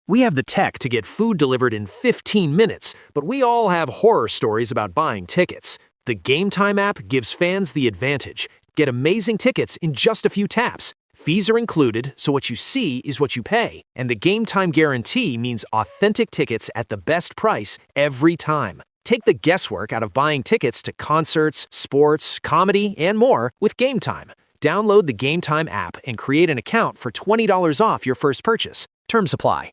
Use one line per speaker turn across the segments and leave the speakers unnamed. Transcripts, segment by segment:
We have the tech to get food delivered in 15 minutes, but we all have horror stories about buying tickets. The Game Time app gives fans the advantage. Get amazing tickets in just a few taps. Fees are included, so what you see is what you pay. And the Game Time guarantee means authentic tickets at the best price every time. Take the guesswork out of buying tickets to concerts, sports, comedy, and more with Game Time. Download the Game Time app and create an account for $20 off your first purchase. Terms apply.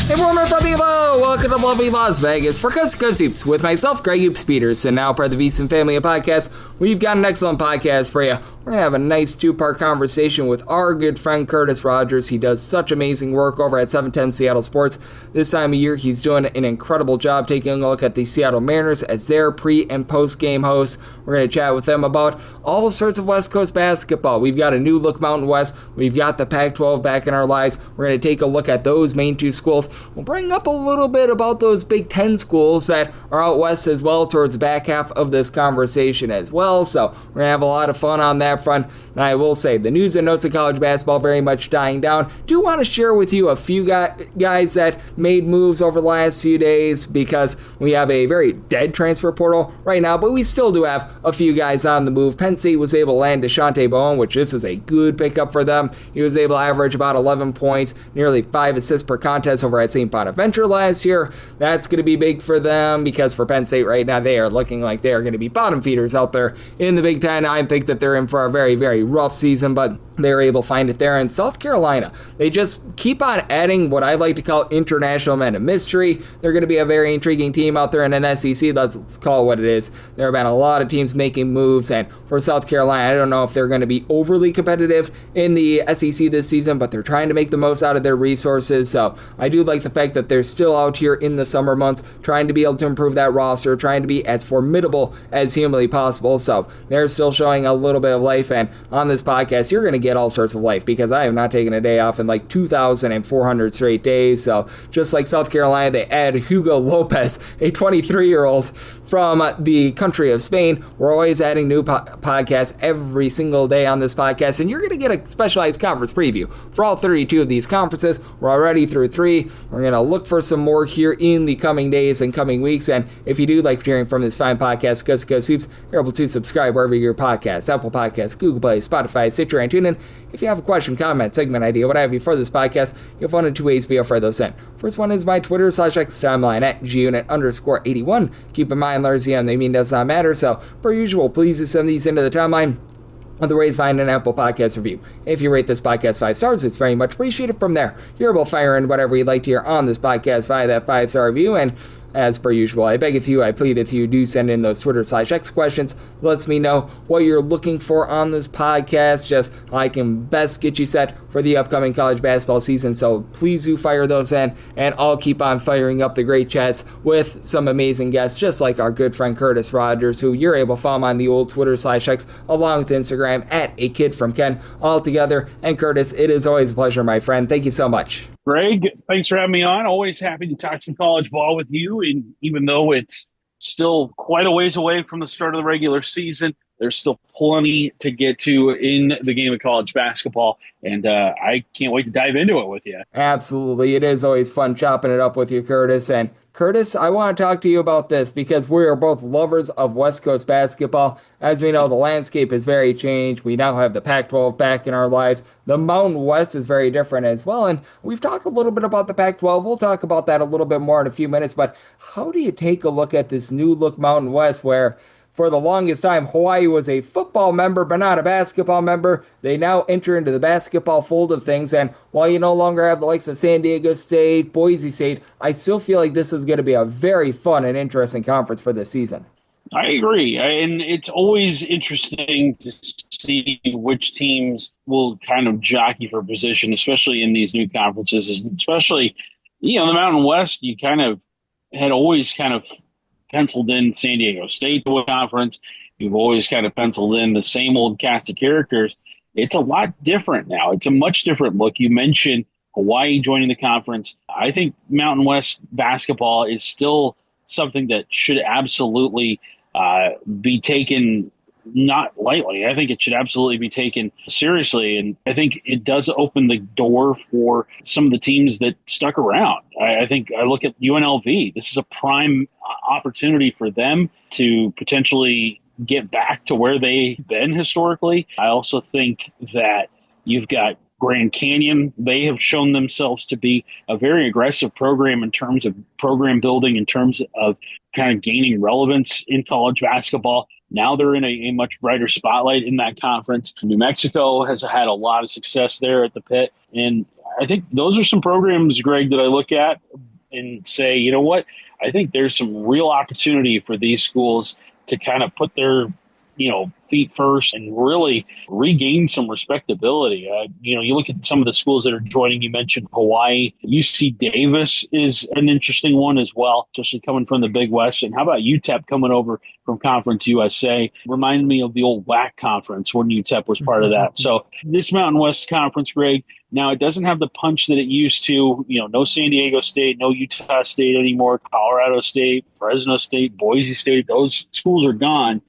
Hey, warmer from Evo! Welcome to lovely Las Vegas for Coast to Coast Hoops with myself, Greg Hoops Peterson, now part of the VSiN Family Podcast. We've got an excellent podcast for you. We're going to have a nice two-part conversation with our good friend Curtis Rogers. He does such amazing work over at 710 Seattle Sports. This time of year, he's doing an incredible job taking a look at the Seattle Mariners as their pre- and post-game hosts. We're going to chat with them about all sorts of West Coast basketball. We've got a new look Mountain West. We've got the Pac-12 back in our lives. We're going to take a look at those main two schools. We'll bring up a little bit about those Big Ten schools that are out west as well towards the back half of this conversation as well. So we're going to have a lot of fun on that front. And I will say, the news and notes of college basketball very much dying down. Do want to share with you a few guys that made moves over the last few days because we have a very dead transfer portal right now, but we still do have a few guys on the move. Penn State was able to land Deshaunte Bowen, which this is a good pickup for them. He was able to average about 11 points, nearly 5 assists per contest over at St. Bonaventure last year. That's going to be big for them because for Penn State right now, they are looking like they are going to be bottom feeders out there in the Big Ten. I think that they're in for a very, very rough season, but they were able to find it there. In South Carolina, they just keep on adding what I like to call international men of mystery. They're going to be a very intriguing team out there in an SEC. Let's call it what it is. There have been a lot of teams making moves, and for South Carolina, I don't know if they're going to be overly competitive in the SEC this season, but they're trying to make the most out of their resources. So I do like the fact that they're still out here in the summer months trying to be able to improve that roster, trying to be as formidable as humanly possible. So they're still showing a little bit of life, and on this podcast, you're going to get all sorts of life because I have not taken a day off in like 2,400 straight days. So just like South Carolina, they add Hugo Lopez, a 23-year-old from the country of Spain. We're always adding new podcasts every single day on this podcast, and you're going to get a specialized conference preview for all 32 of these conferences. We're already through 3. We're going to look for some more here in the coming days and coming weeks, and if you do like hearing from this fine podcast, Coast to Coast Hoops, you're able to subscribe wherever your podcasts, Apple Podcasts, Google Play, Spotify, Stitcher, and TuneIn. If you have a question, comment, segment idea, what have you for this podcast, you have one of two ways to be able to fire those in. First one is my Twitter/X timeline at gunit_81. Keep in mind, Larry on the mean does not matter, so per usual, please do send these into the timeline. Otherwise, find an Apple Podcast review. If you rate this podcast 5 stars, it's very much appreciated. From there, you're able to fire in whatever you'd like to hear on this podcast via that 5-star review, and as per usual, I beg of you, I plead with you, do send in those Twitter/X questions. Lets me know what you're looking for on this podcast, just how I can best get you set for the upcoming college basketball season. So please do fire those in, and I'll keep on firing up the great chats with some amazing guests, just like our good friend Curtis Rogers, who you're able to follow on the old Twitter/X, along with Instagram at @akidfromken, all together. And Curtis, it is always a pleasure, my friend. Thank you so much.
Greg, thanks for having me on. Always happy to talk some college ball with you. And even though it's still quite a ways away from the start of the regular season, there's still plenty to get to in the game of college basketball. And I can't wait to dive into it with you.
Absolutely. It is always fun chopping it up with you, Curtis. And Curtis, I want to talk to you about this because we are both lovers of West Coast basketball. As we know, the landscape has very changed. We now have the Pac-12 back in our lives. The Mountain West is very different as well. And we've talked a little bit about the Pac-12. We'll talk about that a little bit more in a few minutes. But how do you take a look at this new look Mountain West where for the longest time, Hawaii was a football member, but not a basketball member? They now enter into the basketball fold of things. And while you no longer have the likes of San Diego State, Boise State, I still feel like this is going to be a very fun and interesting conference for this season.
I agree. And it's always interesting to see which teams will kind of jockey for position, especially in these new conferences, especially, the Mountain West, you kind of had always kind of penciled in San Diego State to a conference. You've always kind of penciled in the same old cast of characters. It's a lot different now. It's a much different look. You mentioned Hawaii joining the conference. I think Mountain West basketball is still something that should absolutely be taken not lightly. I think it should absolutely be taken seriously. And I think it does open the door for some of the teams that stuck around. I think I look at UNLV. This is a prime opportunity for them to potentially get back to where they've been historically. I also think that you've got Grand Canyon. They have shown themselves to be a very aggressive program in terms of program building, in terms of kind of gaining relevance in college basketball. Now they're in a much brighter spotlight in that conference. New Mexico has had a lot of success there at the Pit. And I think those are some programs, Greg, that I look at and say, you know what? I think there's some real opportunity for these schools to kind of put their feet first and really regain some respectability. You look at some of the schools that are joining. You mentioned Hawaii. UC Davis is an interesting one as well, especially coming from the Big West. And how about UTEP coming over from Conference USA? Reminded me of the old WAC conference when UTEP was part of that. So this Mountain West Conference, Greg, now it doesn't have the punch that it used to. No San Diego State, no Utah State anymore, Colorado State, Fresno State, Boise State. Those schools are gone.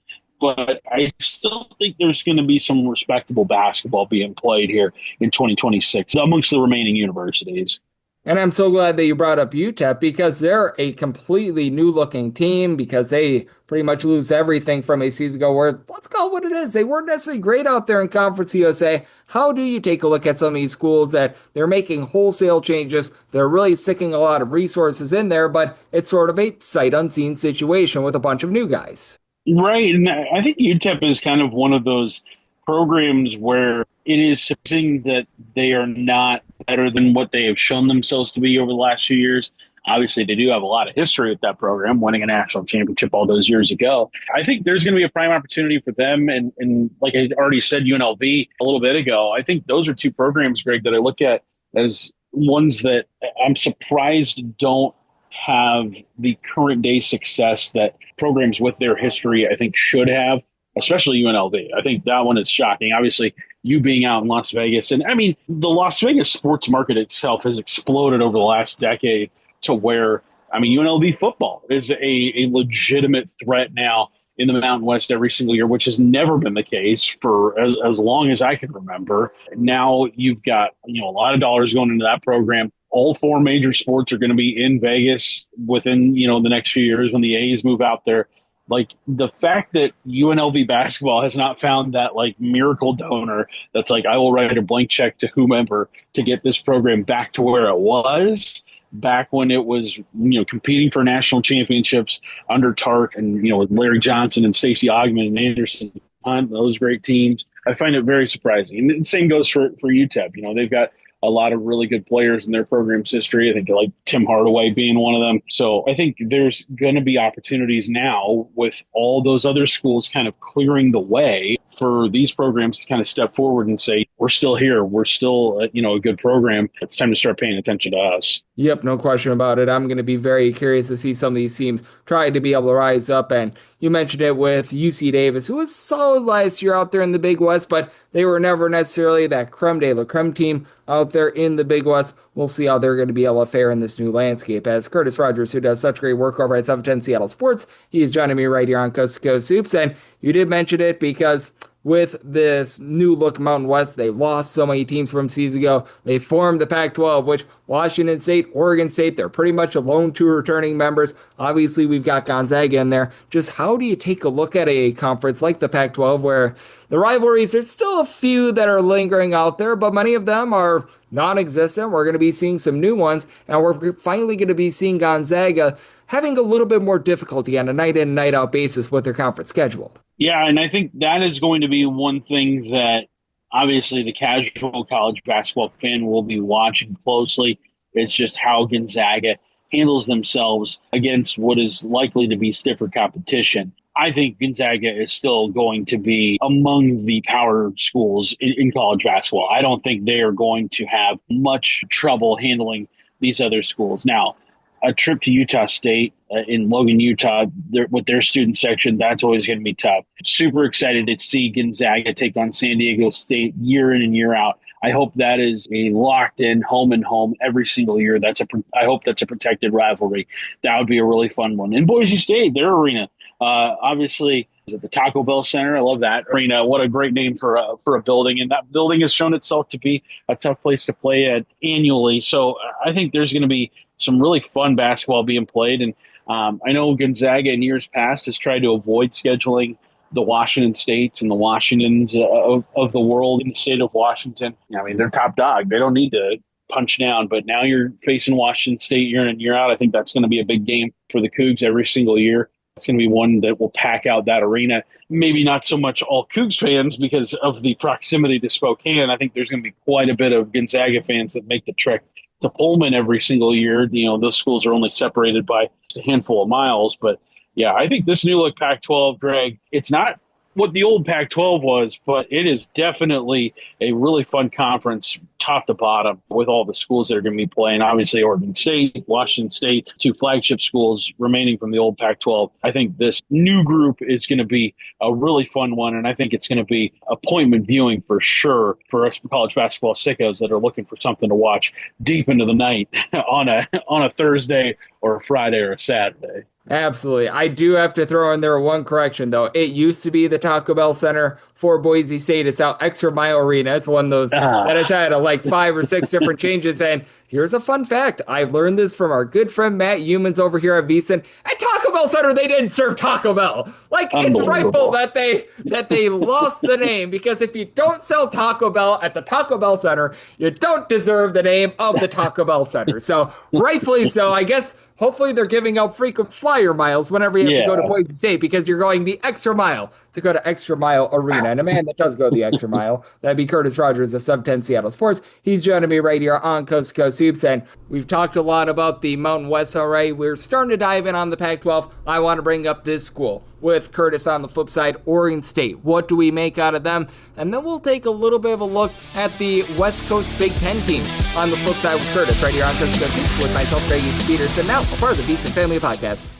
But I still think there's going to be some respectable basketball being played here in 2026 amongst the remaining universities.
And I'm so glad that you brought up UTEP because they're a completely new-looking team because they pretty much lose everything from a season ago where, let's call it what it is, they weren't necessarily great out there in Conference USA. How do you take a look at some of these schools that they're making wholesale changes, they're really sticking a lot of resources in there, but it's sort of a sight unseen situation with a bunch of new guys?
Right. And I think UTEP is kind of one of those programs where it is something that they are not better than what they have shown themselves to be over the last few years. Obviously, they do have a lot of history with that program, winning a national championship all those years ago. I think there's going to be a prime opportunity for them. And like I already said, UNLV a little bit ago, I think those are two programs, Greg, that I look at as ones that I'm surprised don't have the current day success that programs with their history, I think, should have, especially UNLV. I think that one is shocking. Obviously, you being out in Las Vegas. And I mean, the Las Vegas sports market itself has exploded over the last decade to where, UNLV football is a legitimate threat now in the Mountain West every single year, which has never been the case for as long as I can remember. Now you've got, a lot of dollars going into that program. All four major sports are going to be in Vegas within, the next few years when the A's move out there. Like the fact that UNLV basketball has not found that like miracle donor that's like, I will write a blank check to whomever to get this program back to where it was back when it was, competing for national championships under Tark and, with Larry Johnson and Stacey Augmon and Anderson Hunt, those great teams. I find it very surprising. And the same goes for UTEP. They've got a lot of really good players in their program's history. I think like Tim Hardaway being one of them. So I think there's going to be opportunities now with all those other schools kind of clearing the way for these programs to kind of step forward and say, we're still here. We're still, a good program. It's time to start paying attention to us.
Yep, no question about it. I'm going to be very curious to see some of these teams try to be able to rise up. And you mentioned it with UC Davis, who was solid last year out there in the Big West, but they were never necessarily that creme de la creme team out there in the Big West. We'll see how they're going to be able to fare in this new landscape. As Curtis Rogers, who does such great work over at 710 Seattle Sports, he is joining me right here on Coast to Coast Soups. And you did mention it because with this new look Mountain West, they lost so many teams from seasons ago. They formed the Pac-12, which Washington State, Oregon State, they're pretty much alone two returning members. Obviously, we've got Gonzaga in there. Just how do you take a look at a conference like the Pac-12 where the rivalries, there's still a few that are lingering out there, but many of them are non-existent. We're going to be seeing some new ones, and we're finally going to be seeing Gonzaga having a little bit more difficulty on a night-in, night-out basis with their conference schedule.
Yeah, and I think that is going to be one thing that obviously the casual college basketball fan will be watching closely. It's just how Gonzaga handles themselves against what is likely to be stiffer competition. I think Gonzaga is still going to be among the power schools in college basketball. I don't think they are going to have much trouble handling these other schools. Now, a trip to Utah State in Logan, Utah, with their student section, that's always going to be tough. Super excited to see Gonzaga take on San Diego State year in and year out. I hope that is a locked-in home and home every single year. I hope that's a protected rivalry. That would be a really fun one. And Boise State, their arena, obviously Is it the Taco Bell Center? I love that arena. What a great name for a building, and that building has shown itself to be a tough place to play at annually. So I think there's going to be some really fun basketball being played, and I know Gonzaga in years past has tried to avoid scheduling the Washington States and the Washingtons of the world in the state of Washington. I mean, they're top dog. They don't need to punch down, but now you're facing Washington State year in and year out. I think that's going to be a big game for the Cougs every single year. It's going to be one that will pack out that arena. Maybe not so much all Cougs fans because of the proximity to Spokane. I think there's going to be quite a bit of Gonzaga fans that make the trek to Pullman every single year. Those schools are only separated by a handful of miles. But, yeah, I think this new look Pac-12, Greg, it's not what the old Pac-12 was, but it is definitely a really fun conference, top to bottom, with all the schools that are going to be playing. Obviously, Oregon State, Washington State, two flagship schools remaining from the old Pac-12. I think this new group is going to be a really fun one, and I think it's going to be appointment viewing for sure for us college basketball sickos that are looking for something to watch deep into the night on a Thursday or a Friday or a Saturday.
Absolutely. I do have to throw in there one correction, though. It used to be the Taco Bell Center for Boise State. It's now Extra Mile Arena. It's one of those that has had like 5 or 6 different changes. And here's a fun fact. I learned this from our good friend Matt Humans over here at VSiN. At Taco Bell Center, they didn't serve Taco Bell. Like, it's rightful that they lost the name, because if you don't sell Taco Bell at the Taco Bell Center, you don't deserve the name of the Taco Bell Center. So rightfully so. I guess hopefully they're giving out frequent flyer miles whenever you have to go to Boise State, because you're going the extra mile to go to Extra Mile Arena. And a man that does go the extra mile, that'd be Curtis Rogers of 710 Seattle Sports. He's joining me right here on Coast to Coast Hoops. And we've talked a lot about the Mountain West already. We're starting to dive in on the Pac-12. I want to bring up this school with Curtis on the flip side, Oregon State. What do we make out of them? And then we'll take a little bit of a look at the West Coast Big Ten teams on the flip side with Curtis right here on Coast to Coast Hoops with myself, Greg Peterson, now a part of the VSiN Family Podcast.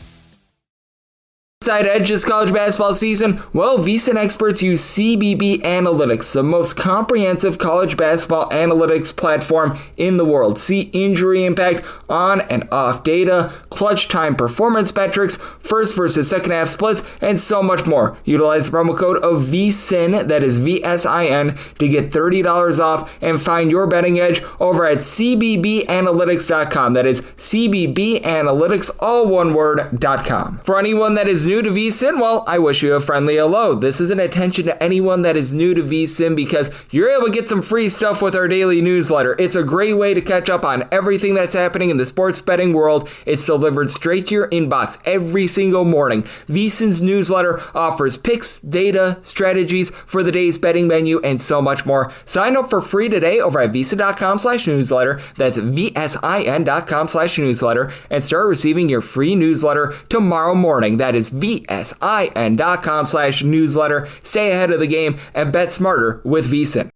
Side edge this college basketball season? Well, VSiN experts use CBB Analytics, the most comprehensive college basketball analytics platform in the world. See injury impact, on and off data, clutch time performance metrics, first versus second half splits, and so much more. Utilize the promo code of VSiN, that is VSIN, to get $30 off and find your betting edge over at cbbanalytics.com. That is cbbanalytics, all one word.com. For anyone that is new to VSiN, well, I wish you a friendly hello. This is an attention to anyone that is new to VSiN, because you're able to get some free stuff with our daily newsletter. It's a great way to catch up on everything that's happening in the sports betting world. It's delivered straight to your inbox every single morning. VSiN's newsletter offers picks, data, strategies for the day's betting menu, and so much more. Sign up for free today over at VSiN.com/newsletter. That's VSIN.com/newsletter, and start receiving your free newsletter tomorrow morning. That is VSIN.com/newsletter. Stay ahead of the game and bet smarter with VSiN.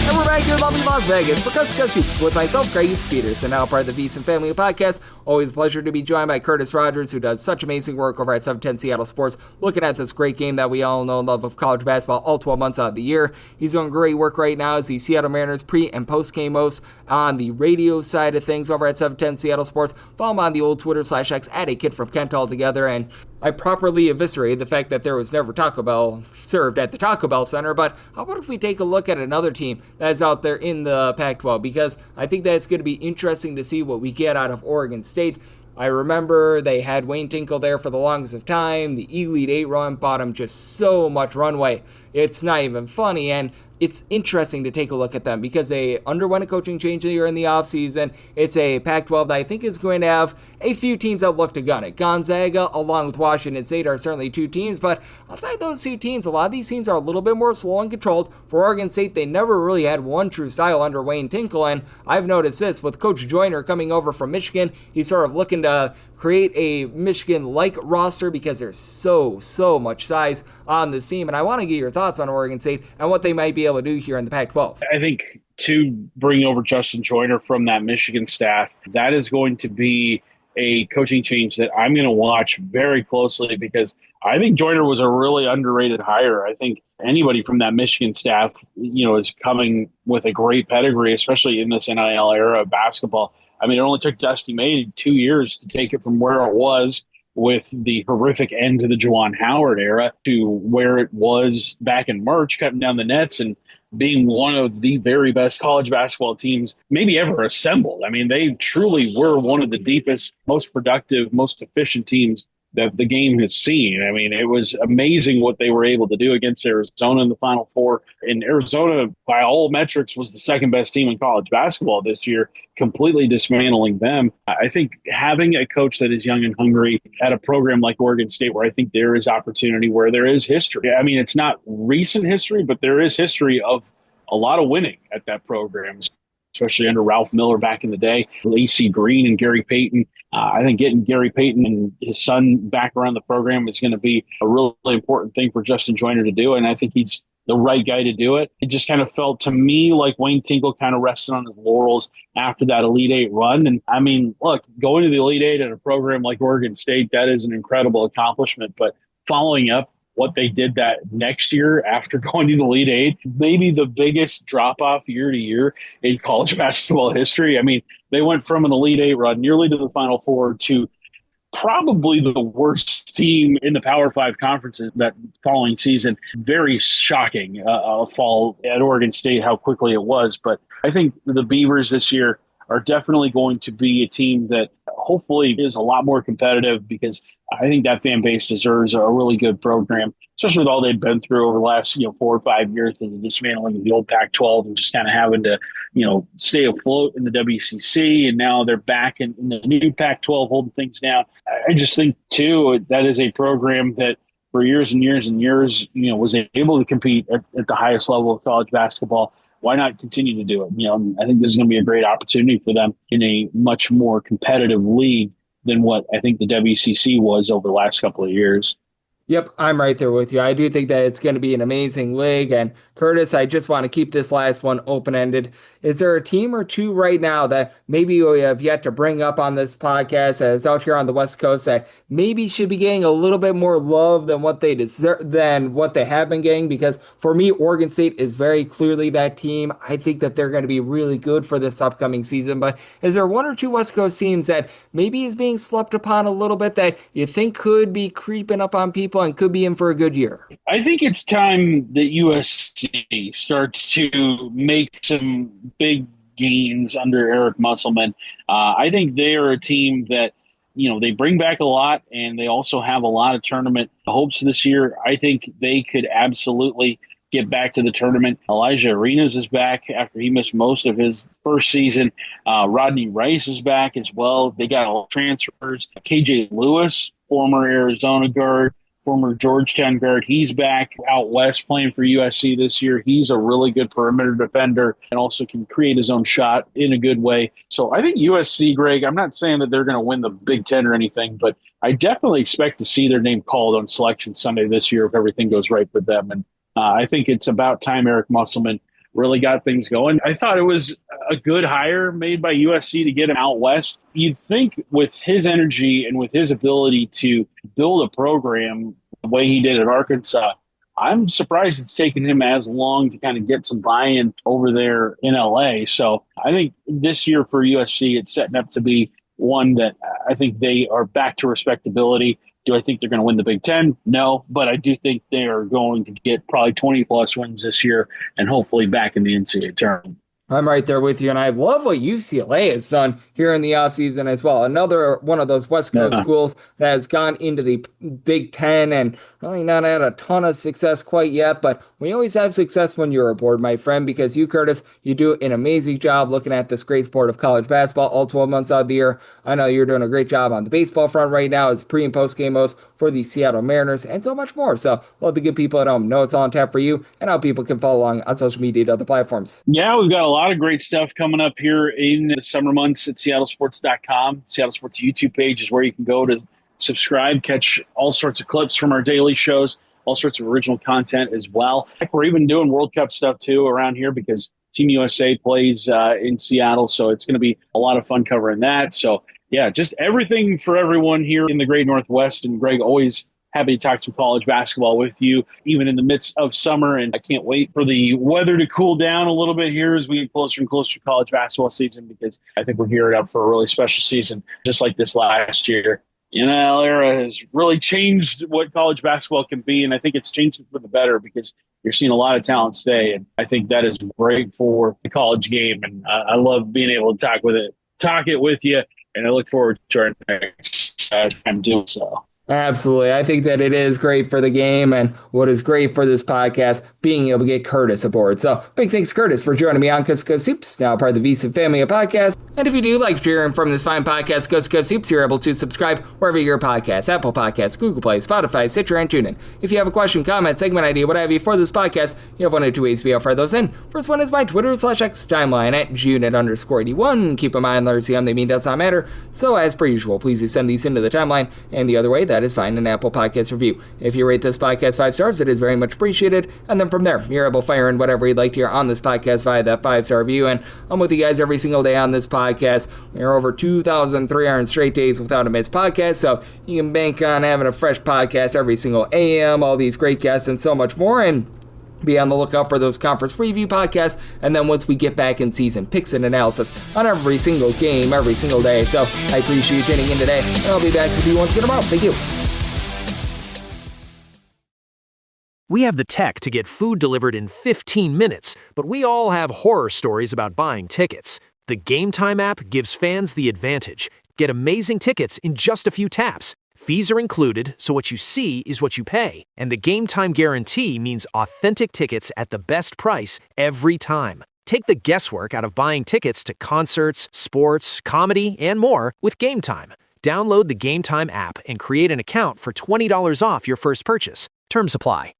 And we're back here in lovely Las Vegas for Coast to Coast Hoops with myself, Greg Peterson, now part of the VSiN Family Podcast. Always a pleasure to be joined by Curtis Rogers, who does such amazing work over at 710 Seattle Sports, looking at this great game that we all know and love of college basketball all 12 months out of the year. He's doing great work right now as the Seattle Mariners pre- and post-game host on the radio side of things over at 710 Seattle Sports. Follow him on the old Twitter/X at a kid from Kent altogether. And I properly eviscerated the fact that there was never Taco Bell served at the Taco Bell Center, but how about if we take a look at another team that's out there in the Pac-12, because I think that it's going to be interesting to see what we get out of Oregon State. I remember they had Wayne Tinkle there for the longest of time. The Elite Eight run bought him just so much runway. It's not even funny, and it's interesting to take a look at them because they underwent a coaching change here in the offseason. It's a Pac-12 that I think is going to have a few teams that look to gun it. Gonzaga, along with Washington State, are certainly two teams, but outside those two teams, a lot of these teams are a little bit more slow and controlled. For Oregon State, they never really had one true style under Wayne Tinkle, and I've noticed this with Coach Joyner coming over from Michigan. He's sort of looking to create a Michigan-like roster because there's so much size on this team, and I want to get your thoughts on Oregon State and what they might be able to do here in the Pac-12.
I think to bring over Justin Joyner from that Michigan staff, that is going to be a coaching change that I'm going to watch very closely because I think Joyner was a really underrated hire. I think anybody from that Michigan staff, is coming with a great pedigree, especially in this NIL era of basketball. I mean, it only took Dusty May 2 years to take it from where it was with the horrific end to the Juwan Howard era to where it was back in March, cutting down the nets and being one of the very best college basketball teams maybe ever assembled. I mean, they truly were one of the deepest, most productive, most efficient teams that the game has seen. I mean, it was amazing what they were able to do against Arizona in the Final Four. And Arizona, by all metrics, was the second best team in college basketball this year, completely dismantling them. I think having a coach that is young and hungry at a program like Oregon State, where I think there is opportunity, where there is history. I mean, it's not recent history, but there is history of a lot of winning at that program, especially under Ralph Miller back in the day, Lacey Green and Gary Payton. I think getting Gary Payton and his son back around the program is going to be a really important thing for Justin Joyner to do, and I think he's the right guy to do it. It just kind of felt to me like Wayne Tinkle kind of rested on his laurels after that Elite Eight run. And I mean, look, going to the Elite Eight at a program like Oregon State, that is an incredible accomplishment, but following up what they did that next year after going to the Elite Eight, maybe the biggest drop-off year to year in college basketball history. I mean, they went from an Elite Eight run nearly to the Final Four to probably the worst team in the Power Five conferences that following season. Very shocking fall at Oregon State, how quickly it was. But I think the Beavers this year are definitely going to be a team that hopefully is a lot more competitive, because I think that fan base deserves a really good program, especially with all they've been through over the last 4 or 5 years, the dismantling of the old Pac-12 and just kind of having to stay afloat in the WCC, and now they're back in the new Pac-12 holding things down. I just think too that is a program that for years and years and years was able to compete at the highest level of college basketball. Why not continue to do it? I think this is going to be a great opportunity for them in a much more competitive league than what I think the WCC was over the last couple of years.
Yep, I'm right there with you. I do think that it's going to be an amazing league. And Curtis, I just want to keep this last one open-ended. Is there a team or two right now that maybe we have yet to bring up on this podcast as out here on the West Coast that maybe should be getting a little bit more love than what they deserve, than what they have been getting? Because for me, Oregon State is very clearly that team. I think that they're going to be really good for this upcoming season. But is there one or two West Coast teams that maybe is being slept upon a little bit that you think could be creeping up on people and could be in for a good year?
I think it's time that USC starts to make some big gains under Eric Musselman. I think they are a team that, they bring back a lot, and they also have a lot of tournament hopes this year. I think they could absolutely get back to the tournament. Elijah Arenas is back after he missed most of his first season. Rodney Rice is back as well. They got all transfers. KJ Lewis, former Arizona guard, former Georgetown guard, he's back out west playing for USC this year. He's a really good perimeter defender and also can create his own shot in a good way. So I think USC, Greg, I'm not saying that they're going to win the Big Ten or anything, but I definitely expect to see their name called on Selection Sunday this year if everything goes right for them. And I think it's about time Eric Musselman really got things going. I thought it was a good hire made by USC to get him out west. You'd think with his energy and with his ability to build a program the way he did at Arkansas, I'm surprised it's taken him as long to kind of get some buy-in over there in LA. So I think this year for USC, it's setting up to be one that I think they are back to respectability. Do I think they're going to win the Big Ten? No, but I do think they are going to get probably 20-plus wins this year and hopefully back in the NCAA tournament.
I'm right there with you, and I love what UCLA has done here in the offseason as well. Another one of those West Coast schools that has gone into the Big Ten and really not had a ton of success quite yet, but we always have success when you're aboard, my friend, because you, Curtis, you do an amazing job looking at this great sport of college basketball all 12 months out of the year. I know you're doing a great job on the baseball front right now as pre- and post-game host for the Seattle Mariners and so much more. So love the good people at home know it's all on tap for you and how people can follow along on social media and other platforms.
Yeah, we've got a lot of great stuff coming up here in the summer months at seattlesports.com. Seattle Sports YouTube page is where you can go to subscribe, catch all sorts of clips from our daily shows, all sorts of original content as well. We're even doing World Cup stuff too around here because Team USA plays in Seattle, so it's going to be a lot of fun covering that. So yeah, just everything for everyone here in the Great Northwest. And Greg, always happy to talk some college basketball with you, even in the midst of summer. And I can't wait for the weather to cool down a little bit here as we get closer and closer to college basketball season, because I think we're geared up for a really special season, just like this last year. NIL era has really changed what college basketball can be, and I think it's changed for the better because you're seeing a lot of talent stay, and I think that is great for the college game. And I love being able to talk it with you, and I look forward to our next time doing so.
Absolutely. I think that it is great for the game, and what is great for this podcast, being able to get Curtis aboard. So big thanks, Curtis, for joining me on Coast to Coast Hoops, now part of the VSiN family of podcasts. And if you do like hearing from this fine podcast, Coast to Coast Hoops, you're able to subscribe wherever your podcast, Apple Podcasts, Google Play, Spotify, Stitcher, and TuneIn. If you have a question, comment, segment idea, what have you for this podcast, you have one or two ways to be able to fire those in. First one is my Twitter/X timeline at Junit_81. Keep in mind, letters they mean does not matter. So as per usual, please do send these into the timeline. And the other way, that is find an Apple Podcast review. If you rate this podcast 5 stars, it is very much appreciated. And then from there, you're able to fire in whatever you'd like to hear on this podcast via that 5-star review. And I'm with you guys every single day on this podcast. We're over 2,300 straight days without a missed podcast, so you can bank on having a fresh podcast every single AM, all these great guests, and so much more. And be on the lookout for those conference preview podcasts, and then once we get back in season, picks and analysis on every single game, every single day. So I appreciate you tuning in today, and I'll be back with you once again tomorrow. Thank you.
We have the tech to get food delivered in 15 minutes, but we all have horror stories about buying tickets. The Game Time app gives fans the advantage. Get amazing tickets in just a few taps. Fees are included, so what you see is what you pay. And the Game Time guarantee means authentic tickets at the best price every time. Take the guesswork out of buying tickets to concerts, sports, comedy, and more with Game Time. Download the Game Time app and create an account for $20 off your first purchase. Terms apply.